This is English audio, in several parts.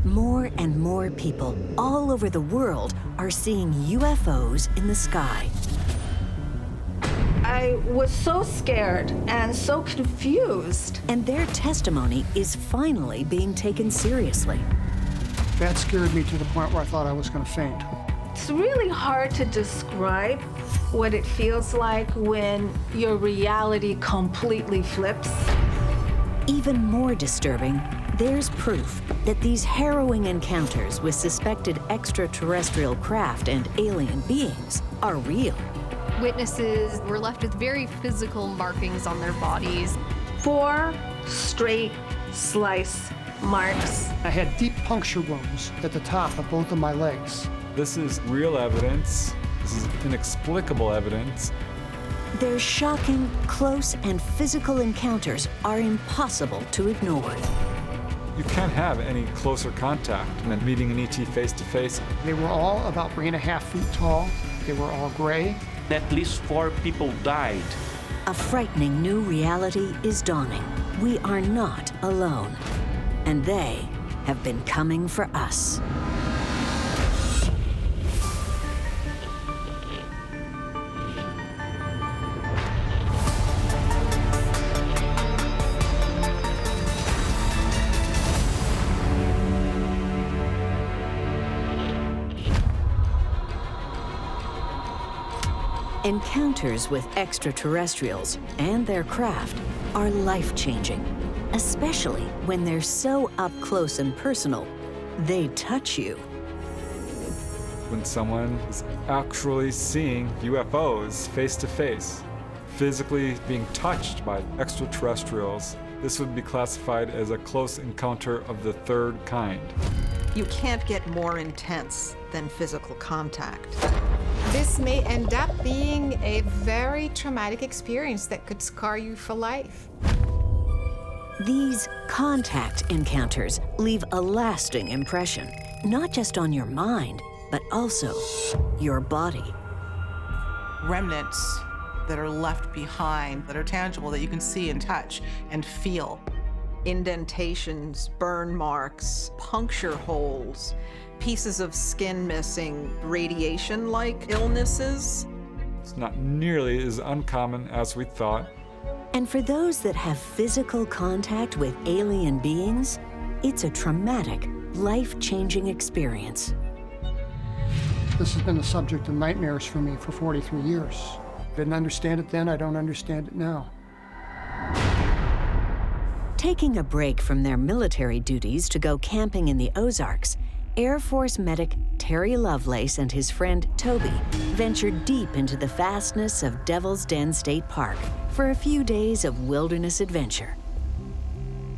More and more people all over the world are seeing UFOs in the sky. I was so scared and so confused. And their testimony is finally being taken seriously. That scared me to the point where I thought I was going to faint. It's really hard to describe what it feels like when your reality completely flips. Even more disturbing, there's proof that these harrowing encounters with suspected extraterrestrial craft and alien beings are real. Witnesses were left with very physical markings on their bodies. 4 straight slice marks. I had deep puncture wounds at the top of both of my legs. This is real evidence. This is inexplicable evidence. Their shocking, close, and physical encounters are impossible to ignore. You can't have any closer contact than meeting an ET face-to-face. They were all about 3.5 feet tall. They were all gray. At least 4 people died. A frightening new reality is dawning. We are not alone, and they have been coming for us. Encounters with extraterrestrials and their craft are life-changing, especially when they're so up close and personal, they touch you. When someone is actually seeing UFOs face-to-face, physically being touched by extraterrestrials, this would be classified as a close encounter of the third kind. You can't get more intense than physical contact. This may end up being a very traumatic experience that could scar you for life. These contact encounters leave a lasting impression, not just on your mind, but also your body. Remnants that are left behind, that are tangible, that you can see and touch and feel. Indentations, burn marks, puncture holes, pieces of skin missing, radiation-like illnesses. It's not nearly as uncommon as we thought. And for those that have physical contact with alien beings, it's a traumatic, life-changing experience. This has been the subject of nightmares for me for 43 years. Didn't understand it then, I don't understand it now. Taking a break from their military duties to go camping in the Ozarks, Air Force medic Terry Lovelace and his friend Toby ventured deep into the fastness of Devil's Den State Park for a few days of wilderness adventure.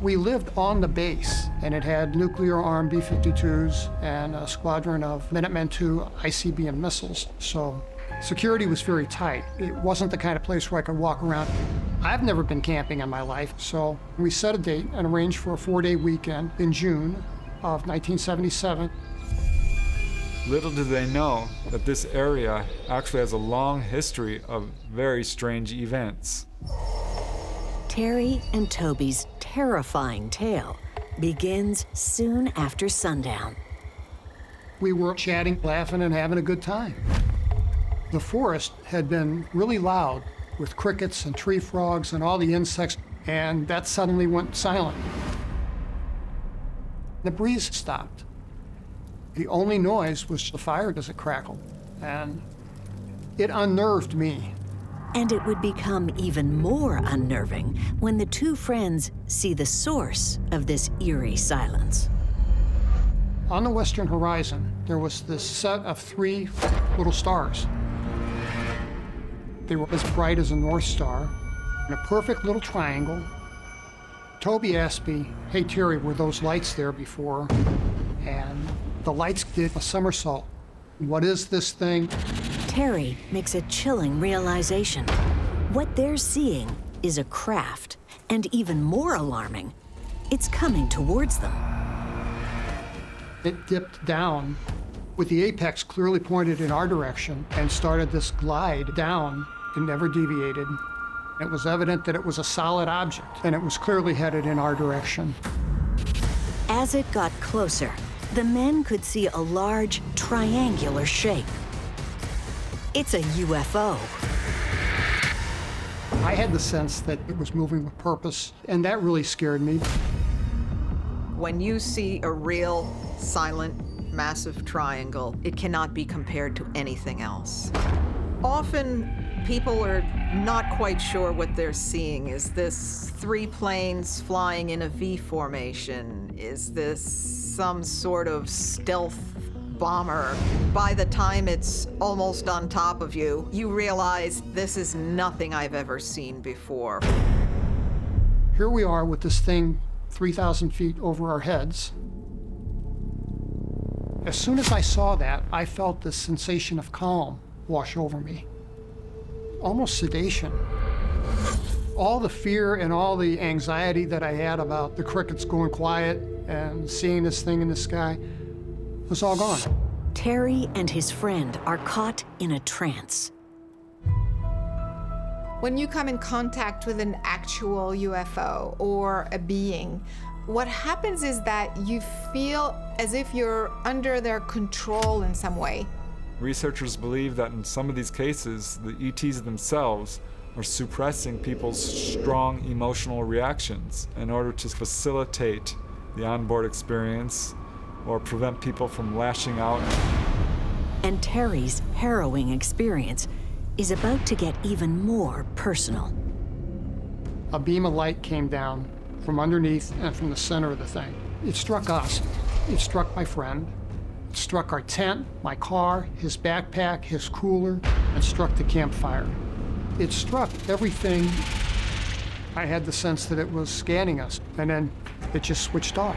We lived on the base, and it had nuclear-armed B-52s and a squadron of Minuteman II ICBM missiles, so security was very tight. It wasn't the kind of place where I could walk around. I've never been camping in my life, so we set a date and arranged for a 4-day weekend in June of 1977. Little do they know that this area actually has a long history of very strange events. Terry and Toby's terrifying tale begins soon after sundown. We were chatting, laughing, and having a good time. The forest had been really loud with crickets and tree frogs and all the insects, and that suddenly went silent. The breeze stopped. The only noise was the fire as it crackled, and it unnerved me. And it would become even more unnerving when the two friends see the source of this eerie silence. On the western horizon, there was this set of 3 little stars. They were as bright as a North Star, in a perfect little triangle. Toby asked me, "Hey Terry, were those lights there before?" And the lights did a somersault. What is this thing? Terry makes a chilling realization. What they're seeing is a craft, and even more alarming, it's coming towards them. It dipped down with the apex clearly pointed in our direction and started this glide down. It never deviated. It was evident that it was a solid object, and it was clearly headed in our direction. As it got closer, the men could see a large triangular shape. It's a UFO. I had the sense that it was moving with purpose, and that really scared me. When you see a real, silent, massive triangle, it cannot be compared to anything else. Often, people are not quite sure what they're seeing. Is this 3 planes flying in a V formation? Is this some sort of stealth bomber? By the time it's almost on top of you, you realize this is nothing I've ever seen before. Here we are with this thing 3,000 feet over our heads. As soon as I saw that, I felt this sensation of calm wash over me. Almost sedation. All the fear and all the anxiety that I had about the crickets going quiet and seeing this thing in the sky was all gone. Terry and his friend are caught in a trance. When you come in contact with an actual UFO or a being, what happens is that you feel as if you're under their control in some way. Researchers believe that in some of these cases, the ETs themselves are suppressing people's strong emotional reactions in order to facilitate the onboard experience or prevent people from lashing out. And Terry's harrowing experience is about to get even more personal. A beam of light came down from underneath and from the center of the thing. It struck us. It struck my friend. It struck our tent, my car, his backpack, his cooler, and struck the campfire. It struck everything. I had the sense that it was scanning us, and then it just switched off.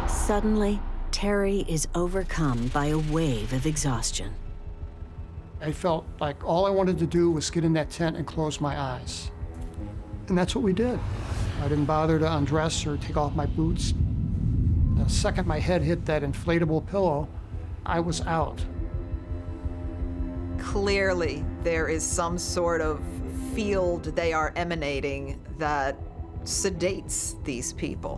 Suddenly, Terry is overcome by a wave of exhaustion. I felt like all I wanted to do was get in that tent and close my eyes. And that's what we did. I didn't bother to undress or take off my boots. The second my head hit that inflatable pillow, I was out. Clearly, there is some sort of field they are emanating that sedates these people.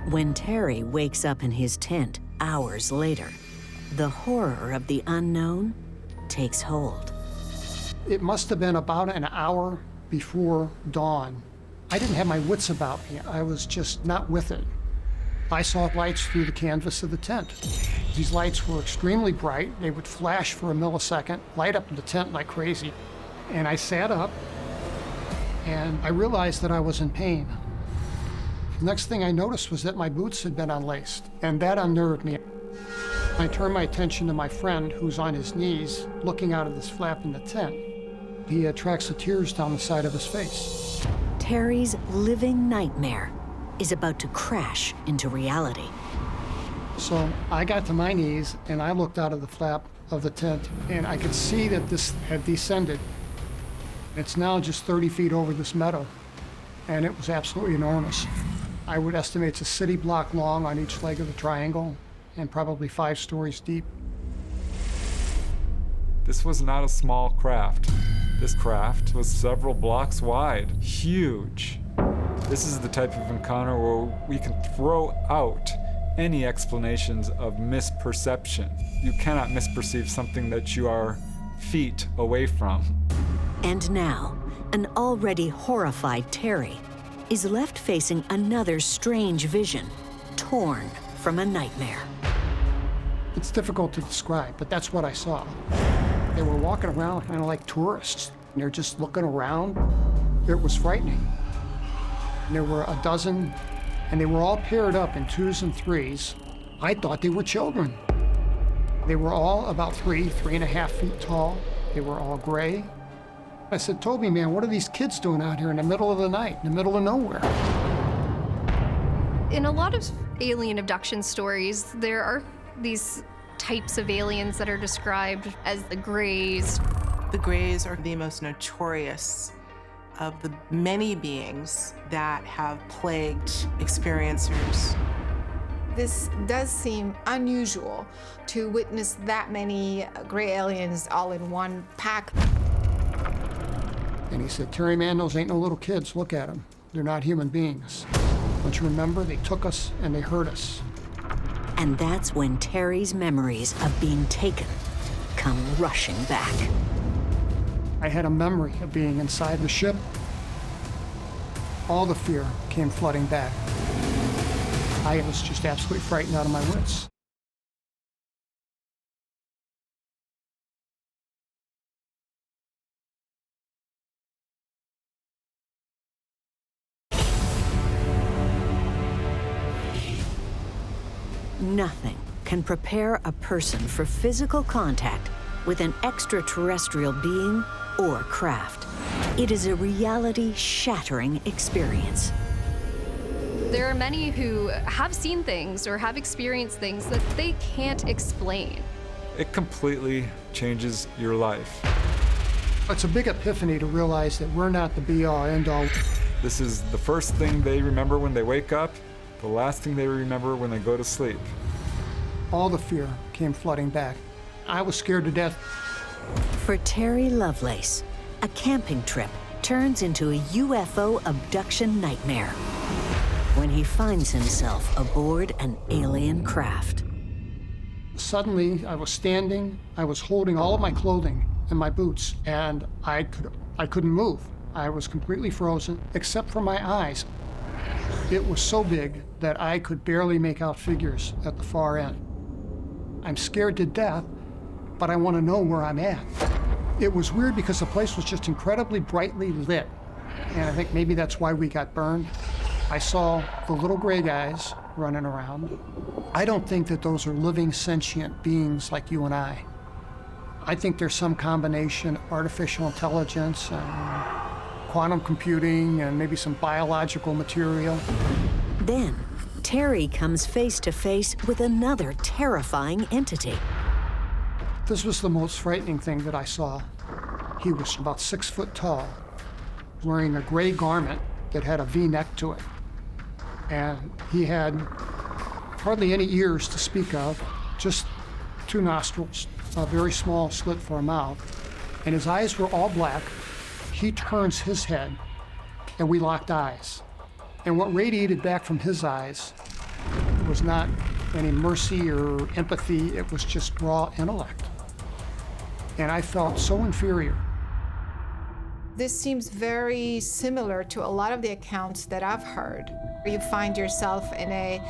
When Terry wakes up in his tent hours later, the horror of the unknown takes hold. It must have been about an hour before dawn. I didn't have my wits about me. I was just not with it. I saw lights through the canvas of the tent. These lights were extremely bright. They would flash for a millisecond, light up the tent like crazy. And I sat up, and I realized that I was in pain. The next thing I noticed was that my boots had been unlaced, and that unnerved me. I turned my attention to my friend, who's on his knees, looking out of this flap in the tent. He had tracks of tears down the side of his face. Terry's living nightmare is about to crash into reality. So I got to my knees, and I looked out of the flap of the tent, and I could see that this had descended. It's now just 30 feet over this meadow, and it was absolutely enormous. I would estimate it's a city block long on each leg of the triangle, and probably 5 stories deep. This was not a small craft. This craft was several blocks wide, huge. This is the type of encounter where we can throw out any explanations of misperception. You cannot misperceive something that you are feet away from. And now, an already horrified Terry is left facing another strange vision, torn from a nightmare. It's difficult to describe, but that's what I saw. They were walking around kind of like tourists. They're just looking around. It was frightening. And there were a dozen, and they were all paired up in 2s and 3s. I thought they were children. They were all about 3.5 feet tall. They were all gray. I said, Toby, man, what are these kids doing out here in the middle of the night, in the middle of nowhere? In a lot of alien abduction stories, there are these types of aliens that are described as the Greys. The Greys are the most notorious of the many beings that have plagued experiencers. This does seem unusual to witness that many gray aliens all in one pack. And he said, Terry, man, those ain't no little kids. Look at them. They're not human beings. Don't you remember? They took us and they hurt us. And that's when Terry's memories of being taken come rushing back. I had a memory of being inside the ship. All the fear came flooding back. I was just absolutely frightened out of my wits. Nothing can prepare a person for physical contact with an extraterrestrial being or craft. It is a reality-shattering experience. There are many who have seen things or have experienced things that they can't explain. It completely changes your life. It's a big epiphany to realize that we're not the be-all, end-all. This is the first thing they remember when they wake up, the last thing they remember when they go to sleep. All the fear came flooding back. I was scared to death. For Terry Lovelace, a camping trip turns into a UFO abduction nightmare when he finds himself aboard an alien craft. Suddenly, I was standing, I was holding all of my clothing and my boots, and I couldn't move. I was completely frozen, except for my eyes. It was so big that I could barely make out figures at the far end. I'm scared to death, but I want to know where I'm at. It was weird because the place was just incredibly brightly lit, and I think maybe that's why we got burned. I saw the little gray guys running around. I don't think that those are living, sentient beings like you and I. I think there's some combination of artificial intelligence and quantum computing and maybe some biological material. Then, Terry comes face to face with another terrifying entity. This was the most frightening thing that I saw. He was about 6 foot tall, wearing a gray garment that had a V-neck to it. And he had hardly any ears to speak of, just 2 nostrils, a very small slit for a mouth. And his eyes were all black. He turns his head, and we locked eyes. And what radiated back from his eyes was not any mercy or empathy, it was just raw intellect. And I felt so inferior. This seems very similar to a lot of the accounts that I've heard. You find yourself in a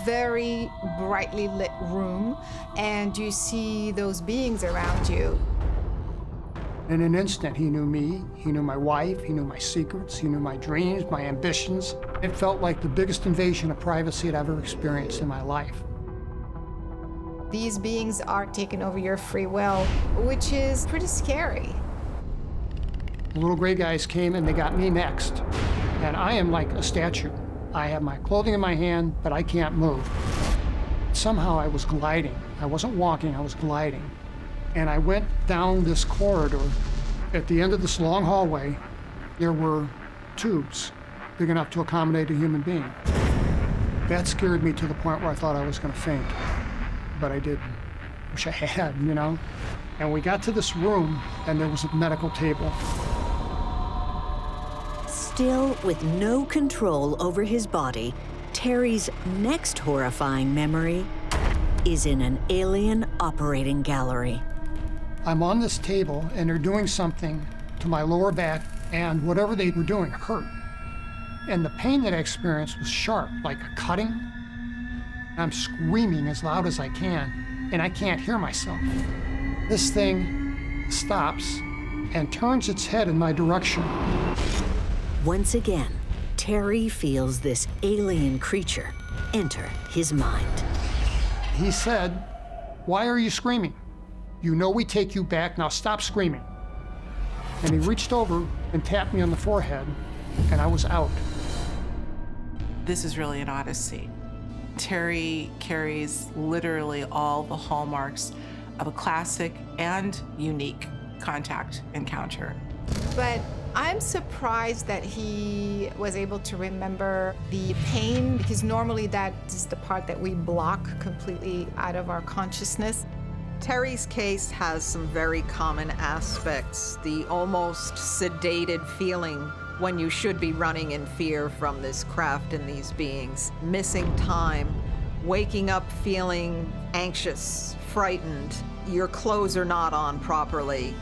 very brightly lit room and you see those beings around you. In an instant, he knew me, he knew my wife, he knew my secrets, he knew my dreams, my ambitions. It felt like the biggest invasion of privacy I'd ever experienced in my life. These beings are taking over your free will, which is pretty scary. The little gray guys came and they got me next. And I am like a statue. I have my clothing in my hand, but I can't move. Somehow I was gliding. I wasn't walking, I was gliding. And I went down this corridor. At the end of this long hallway, there were tubes big enough to accommodate a human being. That scared me to the point where I thought I was gonna faint, but I didn't. Wish I had, you know? And we got to this room, and there was a medical table. Still with no control over his body, Terry's next horrifying memory is in an alien operating gallery. I'm on this table, and they're doing something to my lower back, and whatever they were doing hurt. And the pain that I experienced was sharp, like a cutting. I'm screaming as loud as I can, and I can't hear myself. This thing stops and turns its head in my direction. Once again, Terry feels this alien creature enter his mind. He said, "Why are you screaming? You know we take you back, now stop screaming." And he reached over and tapped me on the forehead, and I was out. This is really an odyssey. Terry carries literally all the hallmarks of a classic and unique contact encounter. But I'm surprised that he was able to remember the pain, because normally that is the part that we block completely out of our consciousness. Terry's case has some very common aspects. The almost sedated feeling when you should be running in fear from this craft and these beings. Missing time, waking up feeling anxious, frightened, your clothes are not on properly.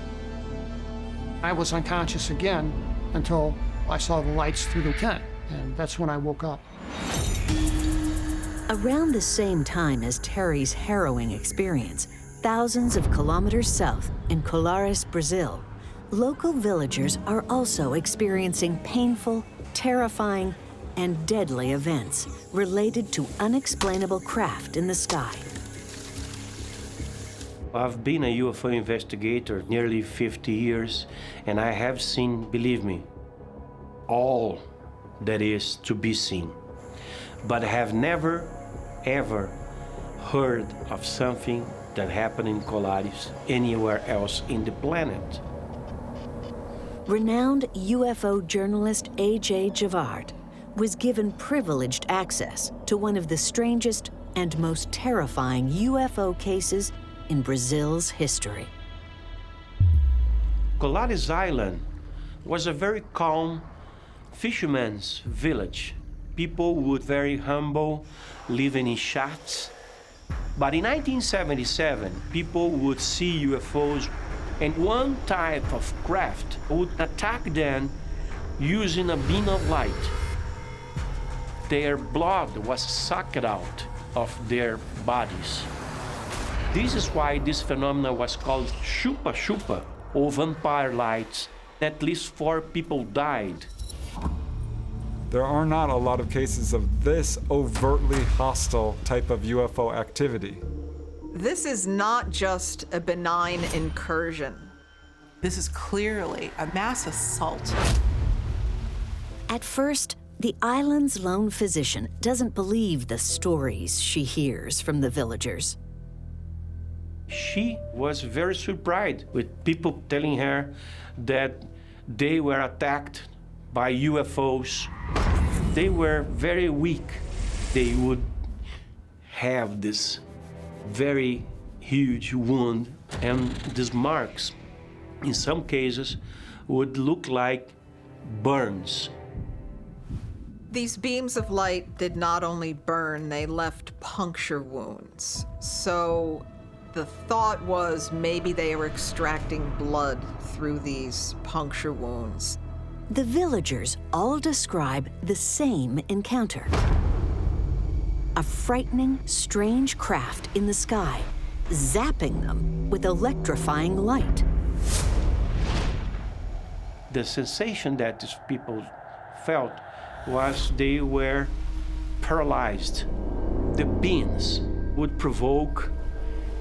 I was unconscious again until I saw the lights through the tent, and that's when I woke up. Around the same time as Terry's harrowing experience, thousands of kilometers south in Colares, Brazil, local villagers are also experiencing painful, terrifying, and deadly events related to unexplainable craft in the sky. I've been a UFO investigator nearly 50 years, and I have seen, believe me, all that is to be seen. But I have never, ever heard of something that happened in Colares anywhere else in the planet. Renowned UFO journalist A.J. Javard was given privileged access to one of the strangest and most terrifying UFO cases in Brazil's history. Colares Island was a very calm fisherman's village. People were very humble, living in shacks. But in 1977, people would see UFOs, and one type of craft would attack them using a beam of light. Their blood was sucked out of their bodies. This is why this phenomenon was called chupa-chupa, or vampire lights. At least 4 people died. There are not a lot of cases of this overtly hostile type of UFO activity. This is not just a benign incursion. This is clearly a mass assault. At first, the island's lone physician doesn't believe the stories she hears from the villagers. She was very surprised with people telling her that they were attacked by UFOs. They were very weak. They would have this very huge wound, and these marks, in some cases, would look like burns. These beams of light did not only burn, they left puncture wounds. So the thought was maybe they were extracting blood through these puncture wounds. The villagers all describe the same encounter. A frightening, strange craft in the sky, zapping them with electrifying light. The sensation that these people felt was they were paralyzed. The beams would provoke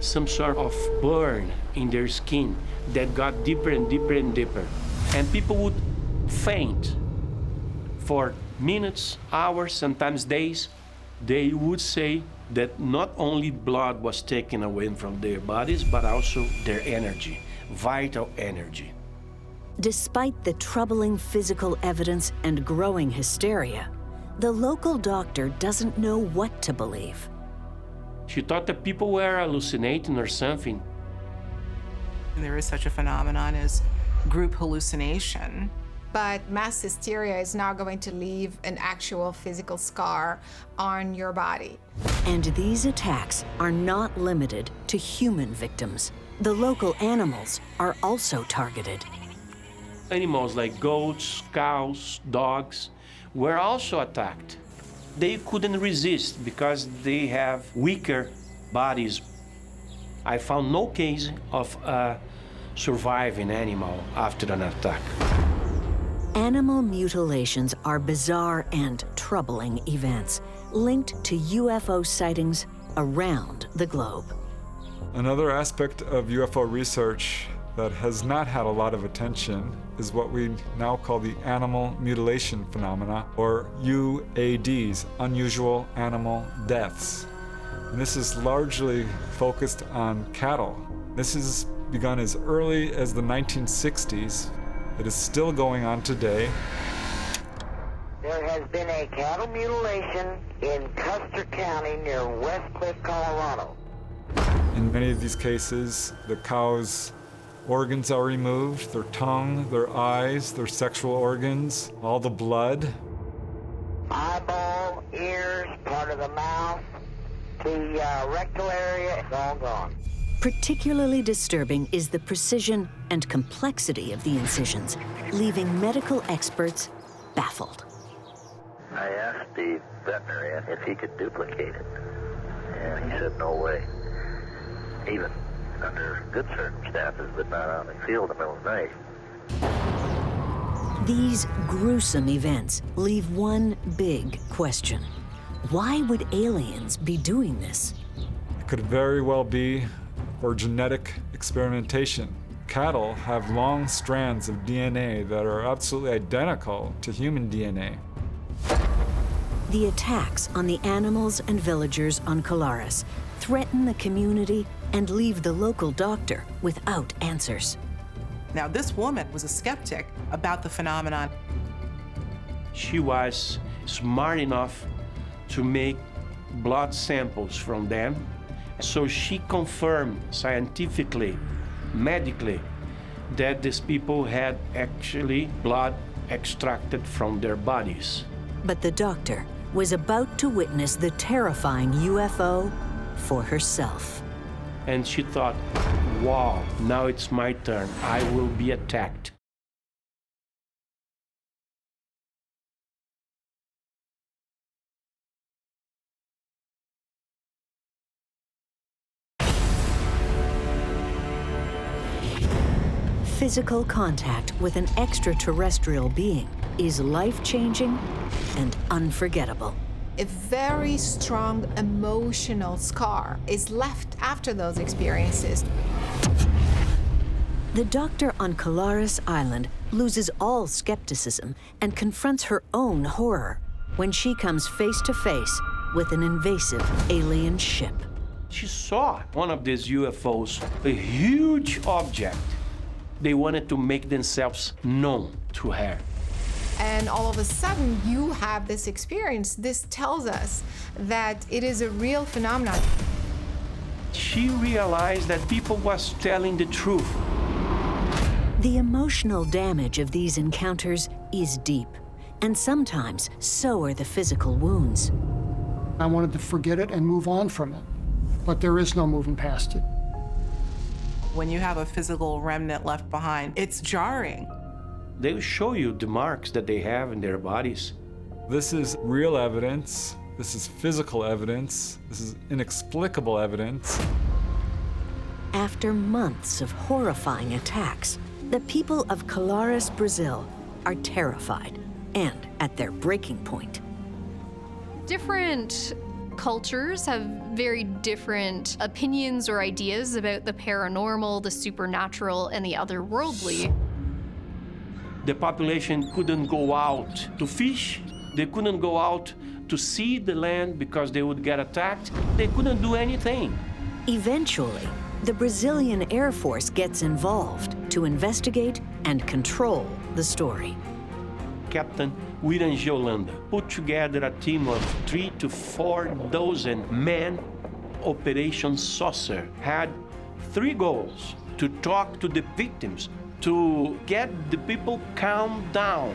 some sort of burn in their skin that got deeper and deeper and deeper. And people would faint for minutes, hours, sometimes days. They would say that not only blood was taken away from their bodies, but also their energy, vital energy. Despite the troubling physical evidence and growing hysteria, the local doctor doesn't know what to believe. She thought that people were hallucinating or something. And there is such a phenomenon as group hallucination. But mass hysteria is not going to leave an actual physical scar on your body. And these attacks are not limited to human victims. The local animals are also targeted. Animals like goats, cows, dogs were also attacked. They couldn't resist because they have weaker bodies. I found no case of a surviving animal after an attack. Animal mutilations are bizarre and troubling events linked to UFO sightings around the globe. Another aspect of UFO research that has not had a lot of attention is what we now call the animal mutilation phenomena, or UADs, unusual animal deaths. And this is largely focused on cattle. This has begun as early as the 1960s. It is still going on today. There has been a cattle mutilation in Custer County near West Cliff, Colorado. In many of these cases, the cows organs are removed, their tongue, their eyes, their sexual organs, all the blood. Eyeball, ears, part of the mouth, the rectal area, it's all gone. Particularly disturbing is the precision and complexity of the incisions, leaving medical experts baffled. I asked the veterinarian if he could duplicate it, and he said no way. Even under good circumstances, but not out in the field in the middle of the night. These gruesome events leave one big question. Why would aliens be doing this? It could very well be for genetic experimentation. Cattle have long strands of DNA that are absolutely identical to human DNA. The attacks on the animals and villagers on Colares threaten the community and leave the local doctor without answers. Now, this woman was a skeptic about the phenomenon. She was smart enough to make blood samples from them, so she confirmed scientifically, medically, that these people had actually blood extracted from their bodies. But the doctor was about to witness the terrifying UFO for herself. And she thought, wow, now it's my turn. I will be attacked. Physical contact with an extraterrestrial being is life-changing and unforgettable. A very strong emotional scar is left after those experiences. The doctor on Colares Island loses all skepticism and confronts her own horror when she comes face to face with an invasive alien ship. She saw one of these UFOs, a huge object. They wanted to make themselves known to her. And all of a sudden, you have this experience. This tells us that it is a real phenomenon. She realized that people was telling the truth. The emotional damage of these encounters is deep, and sometimes so are the physical wounds. I wanted to forget it and move on from it, but there is no moving past it. When you have a physical remnant left behind, it's jarring. They will show you the marks that they have in their bodies. This is real evidence. This is physical evidence. This is inexplicable evidence. After months of horrifying attacks, the people of Colares, Brazil, are terrified and at their breaking point. Different cultures have very different opinions or ideas about the paranormal, the supernatural, and the otherworldly. The population couldn't go out to fish. They couldn't go out to see the land because they would get attacked. They couldn't do anything. Eventually, the Brazilian Air Force gets involved to investigate and control the story. Captain William Giolanda put together a team of 3,000 to 4,000 men. Operation Saucer had 3 goals: to talk to the victims, to get the people calmed down,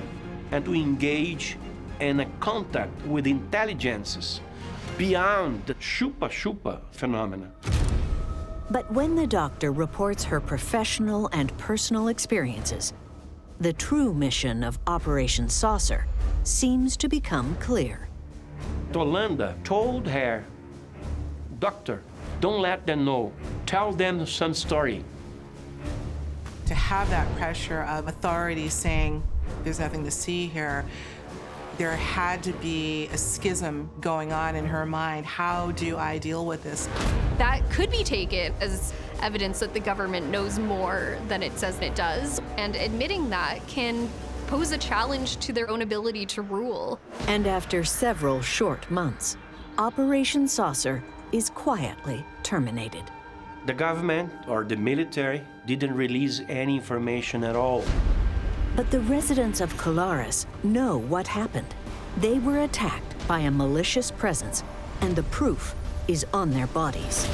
and to engage in a contact with intelligences beyond the chupa-chupa phenomena. But when the doctor reports her professional and personal experiences, the true mission of Operation Saucer seems to become clear. Giolanda told her, "Doctor, don't let them know. Tell them some story." To have that pressure of authority saying, there's nothing to see here, there had to be a schism going on in her mind. How do I deal with this? That could be taken as evidence that the government knows more than it says it does, and admitting that can pose a challenge to their own ability to rule. And after several short months, Operation Saucer is quietly terminated. The government or the military didn't release any information at all. But the residents of Colares know what happened. They were attacked by a malicious presence, and the proof is on their bodies.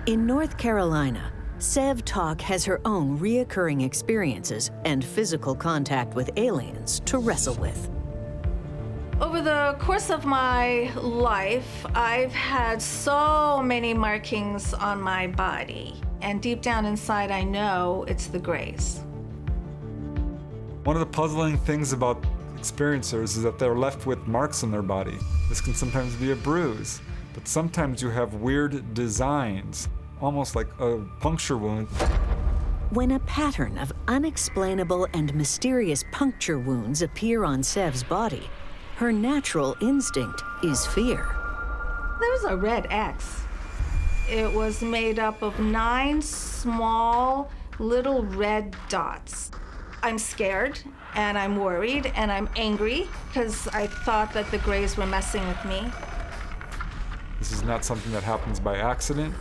In North Carolina, Sev Talk has her own reoccurring experiences and physical contact with aliens to wrestle with. Over the course of my life, I've had so many markings on my body, and deep down inside, I know it's the grays. One of the puzzling things about experiencers is that they're left with marks on their body. This can sometimes be a bruise, but sometimes you have weird designs, almost like a puncture wound. When a pattern of unexplainable and mysterious puncture wounds appear on Sev's body, her natural instinct is fear. There's a red X. It was made up of 9 small little red dots. I'm scared, and I'm worried, and I'm angry because I thought that the grays were messing with me. This is not something that happens by accident.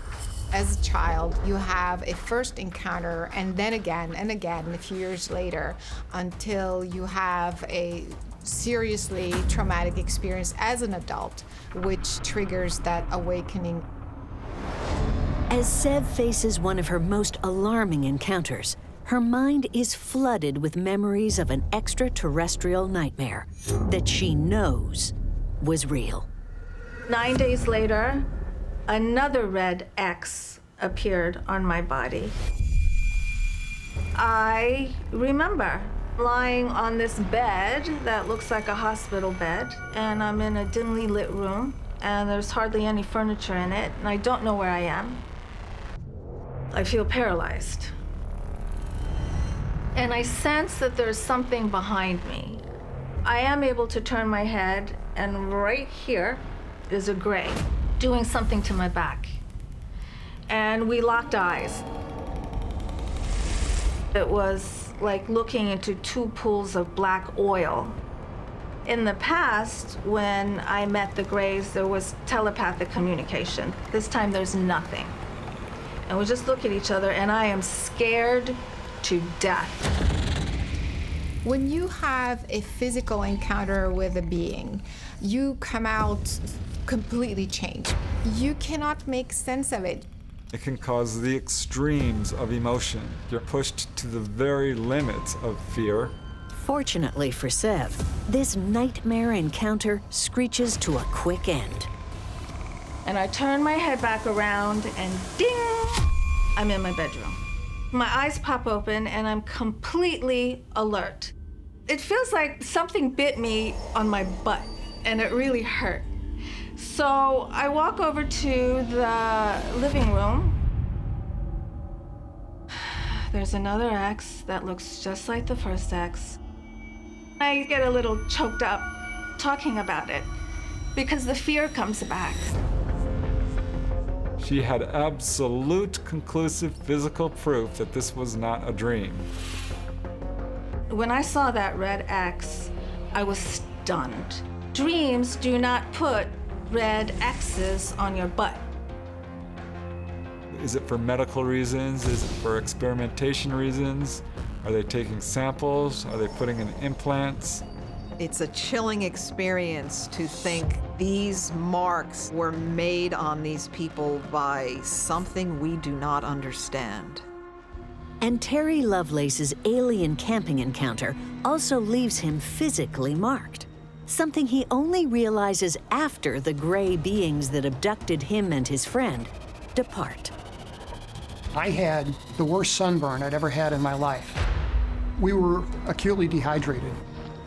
As a child, you have a first encounter and then again and again a few years later until you have a seriously traumatic experience as an adult, which triggers that awakening. As Sev faces one of her most alarming encounters, her mind is flooded with memories of an extraterrestrial nightmare that she knows was real. 9 days later, another red X appeared on my body. I remember lying on this bed that looks like a hospital bed, and I'm in a dimly lit room, and there's hardly any furniture in it, and I don't know where I am. I feel paralyzed. And I sense that there's something behind me. I am able to turn my head, and right here is a gray doing something to my back. And we locked eyes. It was like looking into 2 pools of black oil. In the past, when I met the grays, there was telepathic communication. This time there's nothing. And we just look at each other, and I am scared to death. When you have a physical encounter with a being, you come out completely changed. You cannot make sense of it. It can cause the extremes of emotion. You're pushed to the very limits of fear. Fortunately for Sev, this nightmare encounter screeches to a quick end. And I turn my head back around, and ding, I'm in my bedroom. My eyes pop open, and I'm completely alert. It feels like something bit me on my butt, and it really hurt. So I walk over to the living room. There's another X that looks just like the first X. I get a little choked up talking about it because the fear comes back. She had absolute conclusive physical proof that this was not a dream. When I saw that red X, I was stunned. Dreams do not put red X's on your butt. Is it for medical reasons? Is it for experimentation reasons? Are they taking samples? Are they putting in implants? It's a chilling experience to think these marks were made on these people by something we do not understand. And Terry Lovelace's alien camping encounter also leaves him physically marked, something he only realizes after the gray beings that abducted him and his friend depart. I had the worst sunburn I'd ever had in my life. We were acutely dehydrated.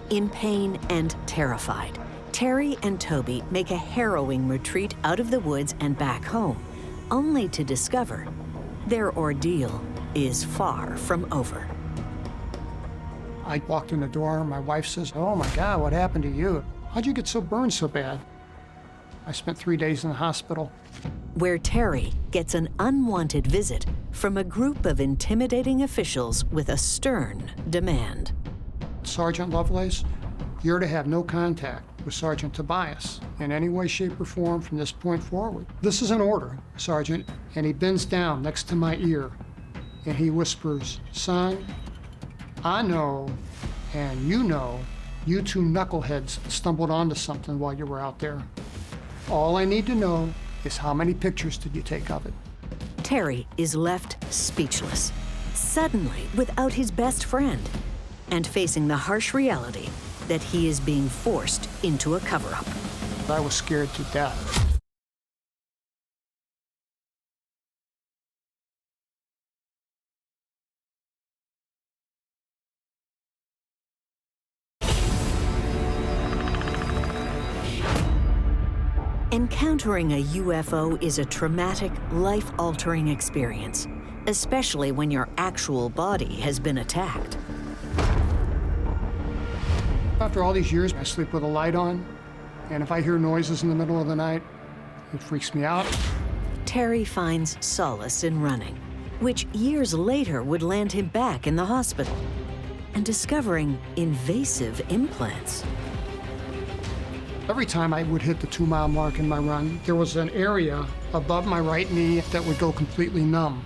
In pain and terrified, Terry and Toby make a harrowing retreat out of the woods and back home, only to discover their ordeal is far from over. I walked in the door, my wife says, "Oh my God, what happened to you? How'd you get so burned so bad?" I spent 3 days in the hospital. Where Terry gets an unwanted visit from a group of intimidating officials with a stern demand. "Sergeant Lovelace, you're to have no contact with Sergeant Tobias in any way, shape, or form from this point forward. This is an order, Sergeant." And he bends down next to my ear and he whispers, "Son, I know, and you 2 knuckleheads stumbled onto something while you were out there. All I need to know is how many pictures did you take of it?" Terry is left speechless, suddenly without his best friend, and facing the harsh reality that he is being forced into a cover-up. I was scared to death. Encountering a UFO is a traumatic, life-altering experience, especially when your actual body has been attacked. After all these years, I sleep with a light on, and if I hear noises in the middle of the night, it freaks me out. Terry finds solace in running, which years later would land him back in the hospital, and discovering invasive implants. Every time I would hit the 2-mile mark in my run, there was an area above my right knee that would go completely numb.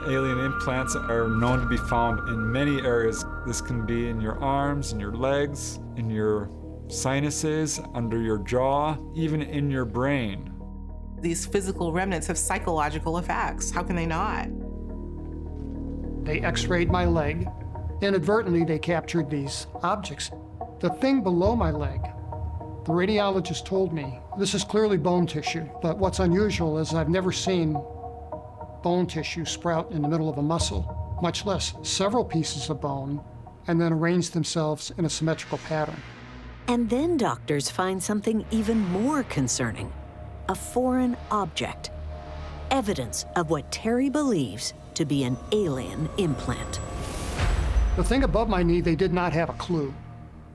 Alien implants are known to be found in many areas. This can be in your arms, in your legs, in your sinuses, under your jaw, even in your brain. These physical remnants have psychological effects. How can they not? They x-rayed my leg. Inadvertently, they captured these objects. The thing below my leg, the radiologist told me, this is clearly bone tissue, but what's unusual is I've never seen bone tissue sprout in the middle of a muscle, much less several pieces of bone, and then arrange themselves in a symmetrical pattern. And then doctors find something even more concerning, a foreign object, evidence of what Terry believes to be an alien implant. The thing above my knee, they did not have a clue.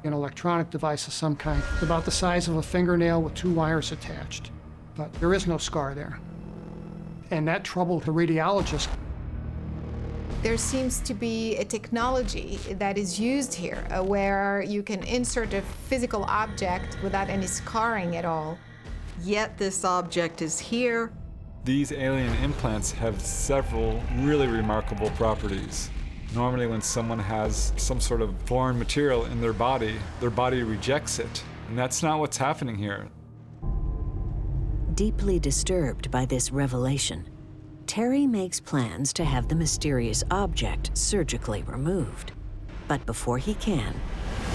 An electronic device of some kind, about the size of a fingernail with 2 wires attached. But there is no scar there. And that troubled the radiologist. There seems to be a technology that is used here where you can insert a physical object without any scarring at all. Yet this object is here. These alien implants have several really remarkable properties. Normally when someone has some sort of foreign material in their body rejects it. And that's not what's happening here. Deeply disturbed by this revelation, Terry makes plans to have the mysterious object surgically removed. But before he can,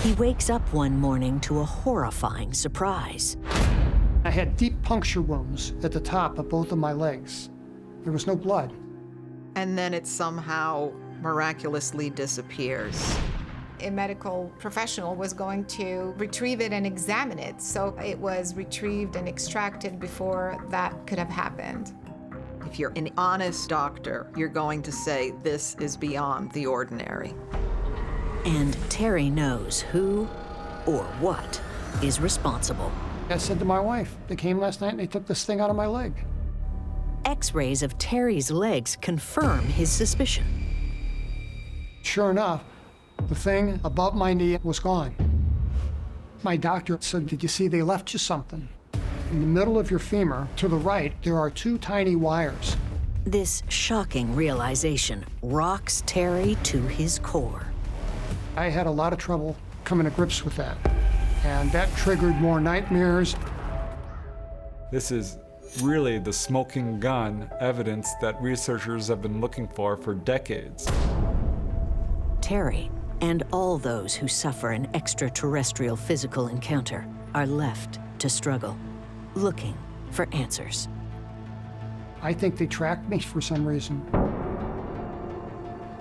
he wakes up one morning to a horrifying surprise. I had deep puncture wounds at the top of both of my legs. There was no blood. And then it somehow miraculously disappears. A medical professional was going to retrieve it and examine it, so it was retrieved and extracted before that could have happened. If you're an honest doctor, you're going to say this is beyond the ordinary. And Terry knows who or what is responsible. I said to my wife, they came last night and they took this thing out of my leg. X-rays of Terry's legs confirm his suspicion. Sure enough, the thing above my knee was gone. My doctor said, did you see they left you something? In the middle of your femur, to the right, there are 2 tiny wires. This shocking realization rocks Terry to his core. I had a lot of trouble coming to grips with that, and that triggered more nightmares. This is really the smoking gun evidence that researchers have been looking for decades. Terry and all those who suffer an extraterrestrial physical encounter are left to struggle, looking for answers. I think they tracked me for some reason.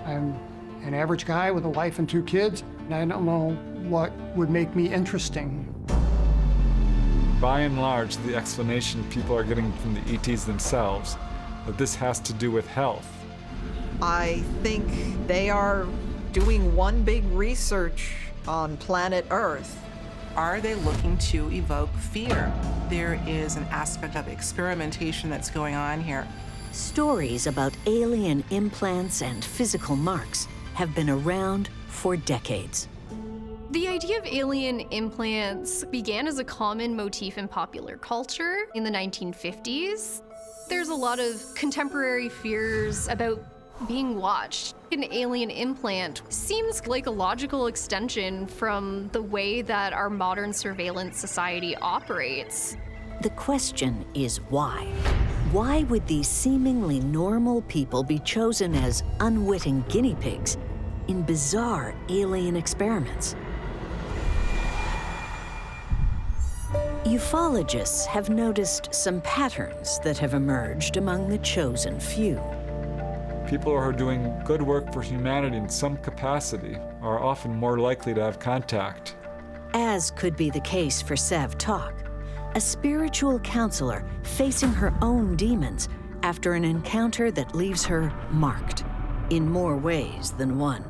I'm an average guy with a wife and 2 kids, and I don't know what would make me interesting. By and large, the explanation people are getting from the ETs themselves, that this has to do with health. I think they are doing one big research on planet Earth. Are they looking to evoke fear? There is an aspect of experimentation that's going on here. Stories about alien implants and physical marks have been around for decades. The idea of alien implants began as a common motif in popular culture in the 1950s. There's a lot of contemporary fears about being watched. An alien implant seems like a logical extension from the way that our modern surveillance society operates. The question is why? Why would these seemingly normal people be chosen as unwitting guinea pigs in bizarre alien experiments? Ufologists have noticed some patterns that have emerged among the chosen few. People who are doing good work for humanity in some capacity are often more likely to have contact. As could be the case for Sev Tok, a spiritual counselor facing her own demons after an encounter that leaves her marked in more ways than one.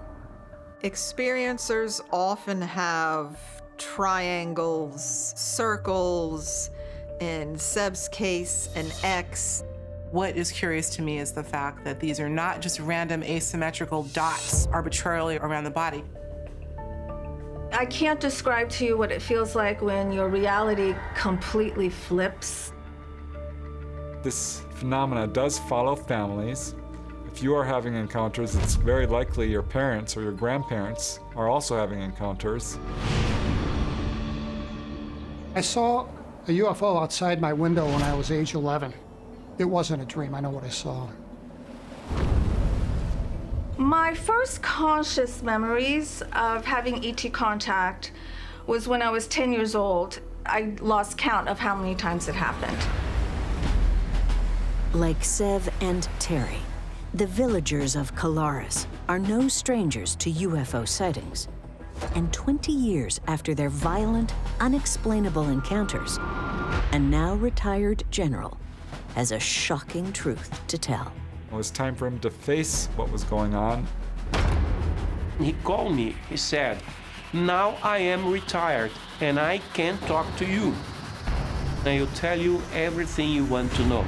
Experiencers often have triangles, circles, in Seb's case, an X. What is curious to me is the fact that these are not just random asymmetrical dots arbitrarily around the body. I can't describe to you what it feels like when your reality completely flips. This phenomena does follow families. If you are having encounters, it's very likely your parents or your grandparents are also having encounters. I saw a UFO outside my window when I was age 11. It wasn't a dream, I know what I saw. My first conscious memories of having ET contact was when I was 10 years old. I lost count of how many times it happened. Like Sev and Terry, the villagers of Colares are no strangers to UFO sightings. And 20 years after their violent, unexplainable encounters, a now retired general has a shocking truth to tell. It was time for him to face what was going on. He called me, he said, "Now I am retired and I can talk to you. I'll tell you everything you want to know."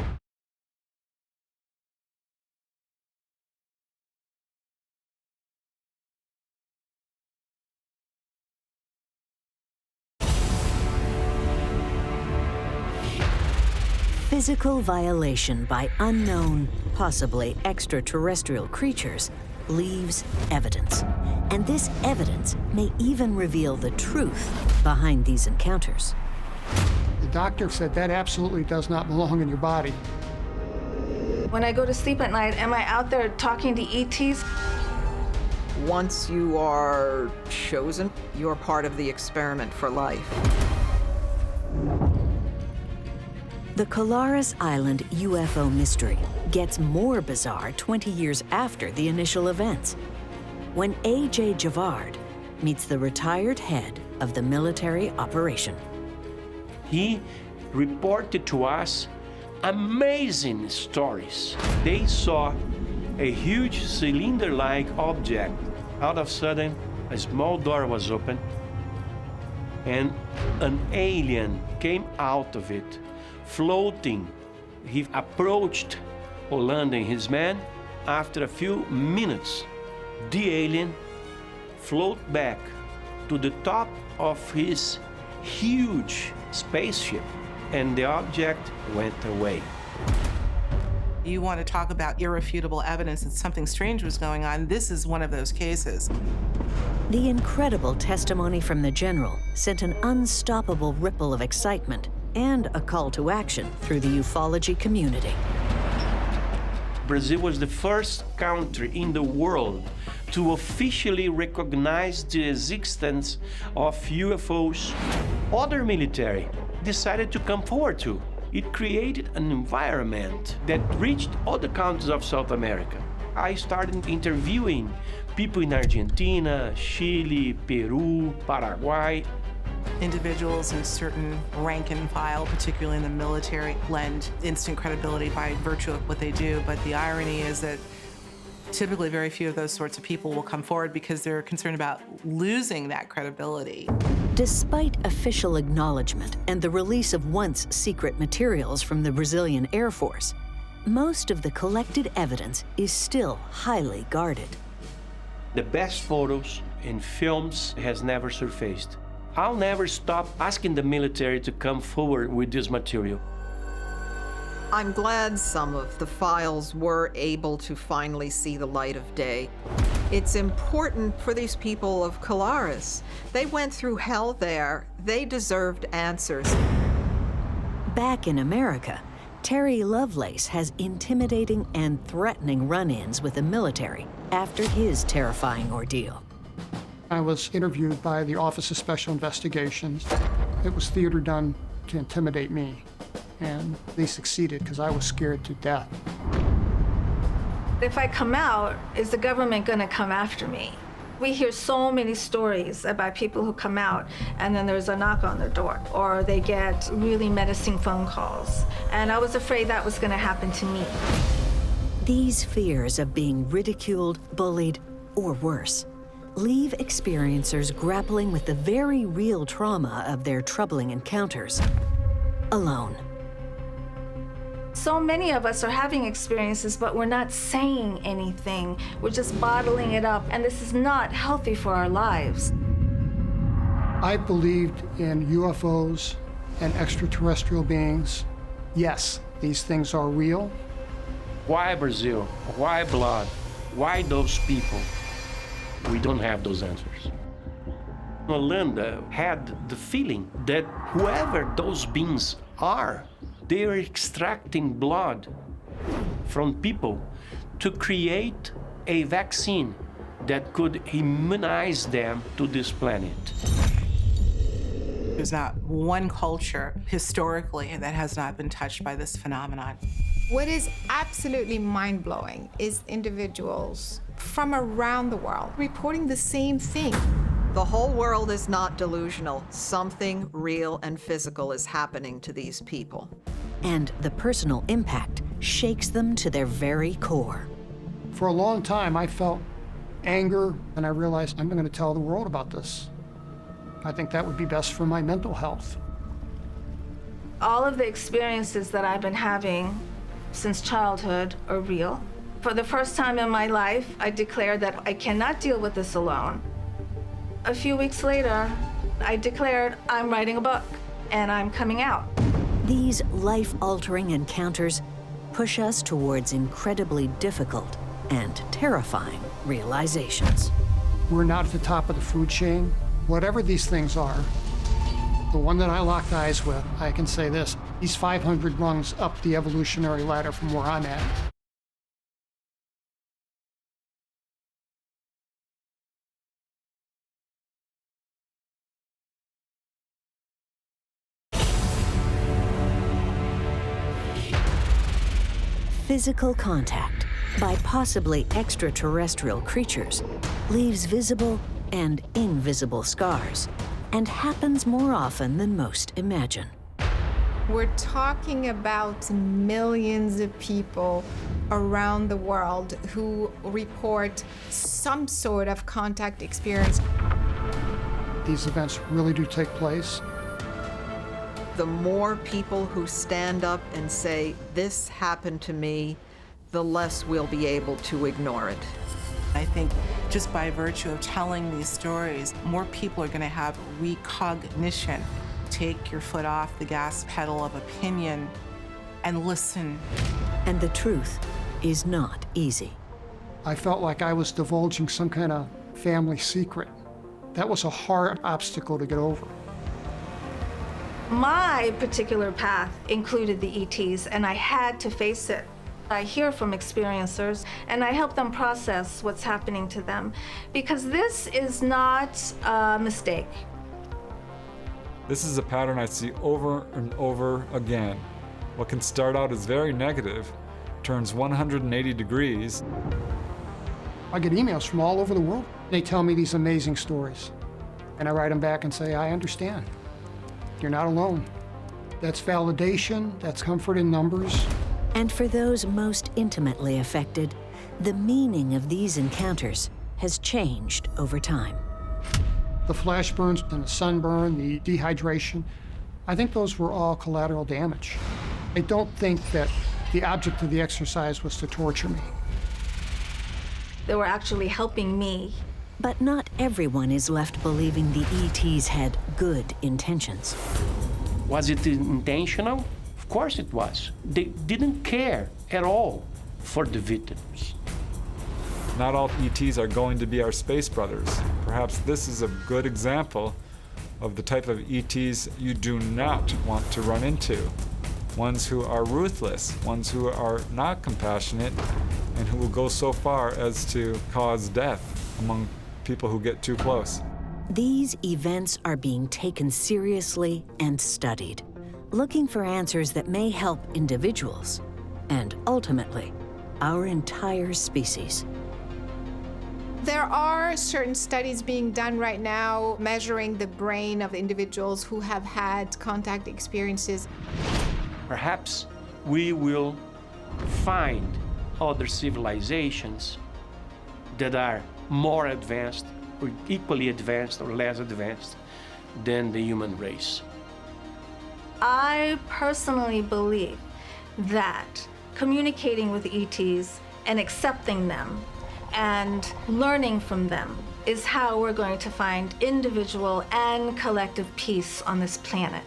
Physical violation by unknown, possibly extraterrestrial creatures leaves evidence. And this evidence may even reveal the truth behind these encounters. The doctor said that absolutely does not belong in your body. When I go to sleep at night, am I out there talking to ETs? Once you are chosen, you're part of the experiment for life. The Colares Island UFO mystery gets more bizarre 20 years after the initial events, when A.J. Javard meets the retired head of the military operation. He reported to us amazing stories. They saw a huge cylinder-like object. All of a sudden, a small door was open, and an alien came out of it, floating. He approached Hollande and his men. After a few minutes, the alien floated back to the top of his huge spaceship, and the object went away. You want to talk about irrefutable evidence that something strange was going on. This is one of those cases. The incredible testimony from the general sent an unstoppable ripple of excitement and a call to action through the ufology community. Brazil was the first country in the world to officially recognize the existence of UFOs. Other military decided to come forward too. It created an environment that reached other countries of South America. I started interviewing people in Argentina, Chile, Peru, Paraguay. Individuals in certain rank and file, particularly in the military, lend instant credibility by virtue of what they do. But the irony is that typically very few of those sorts of people will come forward because they're concerned about losing that credibility. Despite official acknowledgement and the release of once secret materials from the Brazilian Air Force, most of the collected evidence is still highly guarded. The best photos and films has never surfaced. I'll never stop asking the military to come forward with this material. I'm glad some of the files were able to finally see the light of day. It's important for these people of Colares. They went through hell there. They deserved answers. Back in America, Terry Lovelace has intimidating and threatening run-ins with the military after his terrifying ordeal. I was interviewed by the Office of Special Investigations. It was theater done to intimidate me, and they succeeded because I was scared to death. If I come out, is the government going to come after me? We hear so many stories about people who come out and then there's a knock on their door, or they get really menacing phone calls. And I was afraid that was going to happen to me. These fears of being ridiculed, bullied, or worse leave experiencers grappling with the very real trauma of their troubling encounters, alone. So many of us are having experiences, but we're not saying anything. We're just bottling it up, and this is not healthy for our lives. I believed in UFOs and extraterrestrial beings. Yes, these things are real. Why Brazil? Why blood? Why those people? We don't have those answers. Melinda had the feeling that whoever those beings are, they are extracting blood from people to create a vaccine that could immunize them to this planet. There's not one culture historically that has not been touched by this phenomenon. What is absolutely mind-blowing is individuals from around the world reporting the same thing. The whole world is not delusional. Something real and physical is happening to these people. And the personal impact shakes them to their very core. For a long time, I felt anger, and I realized I'm going to tell the world about this. I think that would be best for my mental health. All of the experiences that I've been having since childhood are real. For the first time in my life, I declared that I cannot deal with this alone. A few weeks later, I declared I'm writing a book, and I'm coming out. These life-altering encounters push us towards incredibly difficult and terrifying realizations. We're not at the top of the food chain. Whatever these things are, the one that I locked eyes with, I can say this, he's 500 rungs up the evolutionary ladder from where I'm at. Physical contact by possibly extraterrestrial creatures leaves visible and invisible scars and happens more often than most imagine. We're talking about millions of people around the world who report some sort of contact experience. These events really do take place. The more people who stand up and say, this happened to me, the less we'll be able to ignore it. I think just by virtue of telling these stories, more people are going to have recognition. Take your foot off the gas pedal of opinion and listen. And the truth is not easy. I felt like I was divulging some kind of family secret. That was a hard obstacle to get over. My particular path included the ETs, and I had to face it. I hear from experiencers, and I help them process what's happening to them, because this is not a mistake. This is a pattern I see over and over again. What can start out as very negative turns 180 degrees. I get emails from all over the world. They tell me these amazing stories, and I write them back and say, I understand. You're not alone. That's validation, that's comfort in numbers. And for those most intimately affected, the meaning of these encounters has changed over time. The flash burns and the sunburn, the dehydration, I think those were all collateral damage. I don't think that the object of the exercise was to torture me. They were actually helping me. But not everyone is left believing the ETs had good intentions. Was it intentional? Of course it was. They didn't care at all for the victims. Not all ETs are going to be our space brothers. Perhaps this is a good example of the type of ETs you do not want to run into. ones who are ruthless, ones who are not compassionate, and who will go so far as to cause death among people who get too close. These events are being taken seriously and studied, looking for answers that may help individuals and ultimately our entire species. There are certain studies being done right now measuring the brain of individuals who have had contact experiences. Perhaps we will find other civilizations that are more advanced or equally advanced or less advanced than the human race. I personally believe that communicating with ETs and accepting them and learning from them is how we're going to find individual and collective peace on this planet.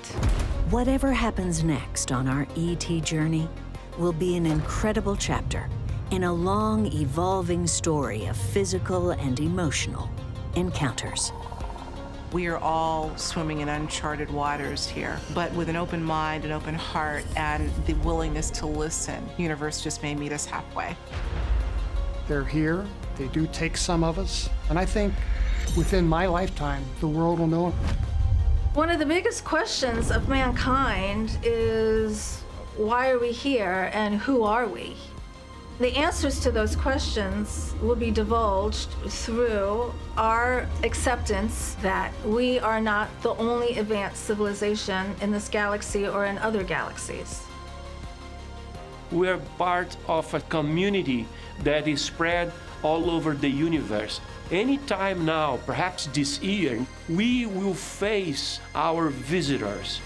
Whatever happens next on our ET journey will be an incredible chapter in a long, evolving story of physical and emotional encounters. We are all swimming in uncharted waters here, but with an open mind, an open heart, and the willingness to listen. The universe just may meet us halfway. They're here, they do take some of us, and I think within my lifetime, the world will know. One of the biggest questions of mankind is, why are we here and who are we? The answers to those questions will be divulged through our acceptance that we are not the only advanced civilization in this galaxy or in other galaxies. We are part of a community that is spread all over the universe. Anytime now, perhaps this year, we will face our visitors